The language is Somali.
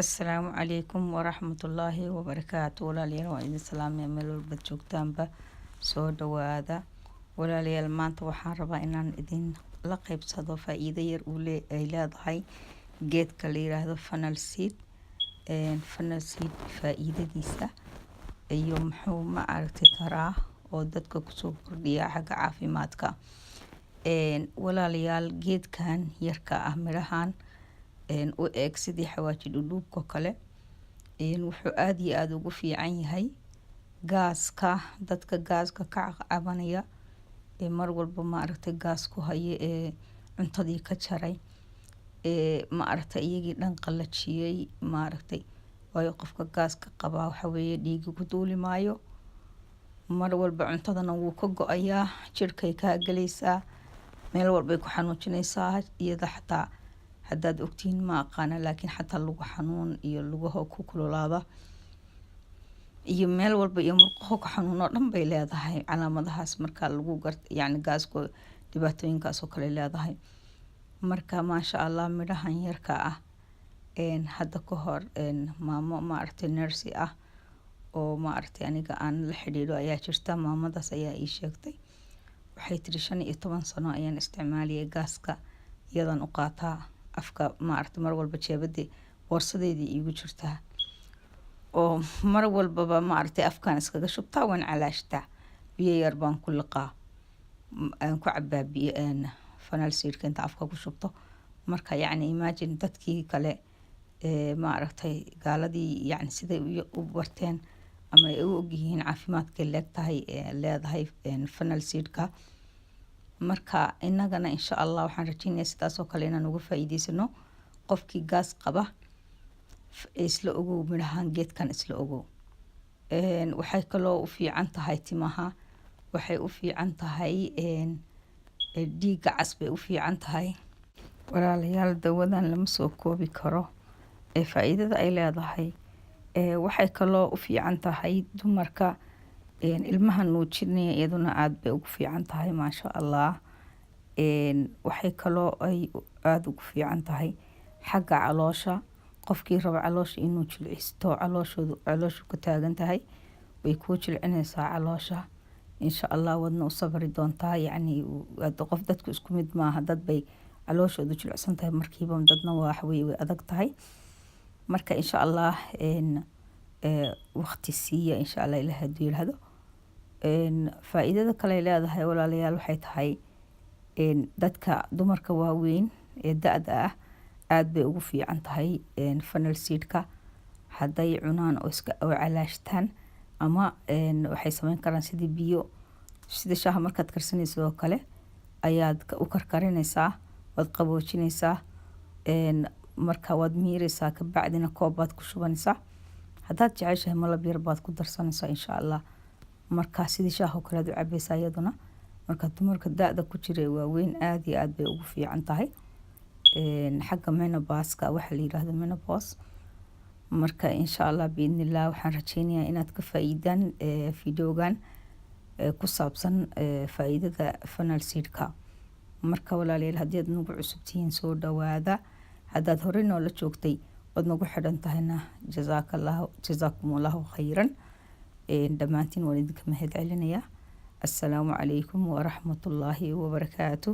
Asalaamu calaykum waraxmatullaahi wabarakaatu. Walaalayaal waan idin salaamaya meel walba joogtaanba, soo dhawaada. Walaalayaal maanta waxaan rabaa inaan idin la qaybsado faa'iido yar ay leedahay geedka la yiraahdo funnel seed. Funnel seed faa'iidadiisa iyo muxuu ma aragti karaa oo dadka kusoo kordhiya xagga caafimaadka. Walaalayaal geedkan yarka ah mirahan u eeg sidii xawaaji dhudhuubka kale wuxuu aad iyo aad ugu fiican yahay gaaska, dadka gaaska ka cabanaya mar walba ma aragtay gaas ku haya cuntadii ka jaray ma aragtay iyagii dhan qalajiyay ma aragtay waayo qofka gaaska qaba waxa weeye dhiig ku duuli maayo mar walba cuntadana wuu ka go'ayaa, jirkay ka galaysaa, meel walba ku xanuujinaysaa iyada xataa haddaad ogtiin ma aqaana laakiin xataa lagu xanuun iyo lugaha ku kululaada iyo meel walba iyo murqaha ku xanuuno dhan bay leedahay calaamadahaas marka lagu garto yani gaasko dhibaatooyinkaas oo kale leedahay. Marka maasha Allah midhahan yarka ah hadda ka hor maamo ma aragtay nurse ah oo ma aragtay aniga aan la xiriiro ayaa jirta, maamadaas ayaa ii sheegtay waxay tiri 15 sano ayaan isticmaaliyay gaaska iyadan u qaataa afka ma aragtay mar walba jeebadii boorsadeedii iigu jirtaa oo mar walba ma aragtay afkaan iskaga shubtaa waan calaashtaa biyo yar baan ku liqaa aan ku cabaa biyo funnel seedka inta afka ku shubto. Marka yani imagine dadkii kale ma aragtay gaaladii yani siday u barteen ama ay u ogyihiin caafimaadka leedahay funnel seedka. Marka inagana insha Allah waxaan rajaynayaa sidaas oo kale inaan uga faa'iideysano qofkii gaas qaba isla ogow midhahan geedkan isla ogow. Waxay kaloo u fiican tahay timaha, waxay u fiican tahay dhiigga cas bay u fiican tahay. Walaalayaal dawadan lama soo koobi karo faa'iidada ay leedahay. Waxay kaloo u fiican tahay dumarka ilmaha nuujinaya iyaduna aad bay ugu fiican tahay maasha Allah. Waxay kaloo ay aad ugu fiican tahay xagga caloosha, qofkii raba caloosha inuu jilcisto calooshu ka taagan tahay way ku jilcinaysaa caloosha insha Allah wadna u sabri doontaa yani qof dadku isku mid maaha, dad bay calooshoodu jilicsan tahay markiiba dadna wax way adag tahay. Marka insha Allah waqti siiya insha Allah Ilaahay haduu yiraahdo. Faa'iidada kale ay leedahay walaalayaal waxay tahay dadka dumarka waaweyn da'da ah aad bay ugu fiican tahay funnel seedka hadday cunaan oo iska calaashtaan ama waxay sameyn karaan sidii biyo sida shaaha markaad karsanayso oo kale ayaad u karkarinaysaa, waad qaboojinaysaa marka waad miiraysaa ka bacdina koob baad ku shubanaysaa, haddaad jeceshahay malab yar baad ku darsanaysaa insha Allah. Marka sidii shaaha kale aad u cabaysaa iyaduna marka dumarka da'da ku jira waaweyn aad iyo aad bay ugu fiican tahay xagga menopause-ka waxa la yiraahdo menopause. Marka insha Allah biidnillah waxaan rajaynayaa inaad ka faa'iidaan fiidiyogan ku saabsan faa'iidada funnel seedka. Marka walaalayaal haddii aad nagu cusubtihiin soo dhawaada, haddaad hore noola joogtay ood nagu xidhan tahayna jazaakumullahu khayran. dhammaantiin waan idinka mahad celinayaa. Assalaamu calaykum waraxmatullaahi wabarakaatu.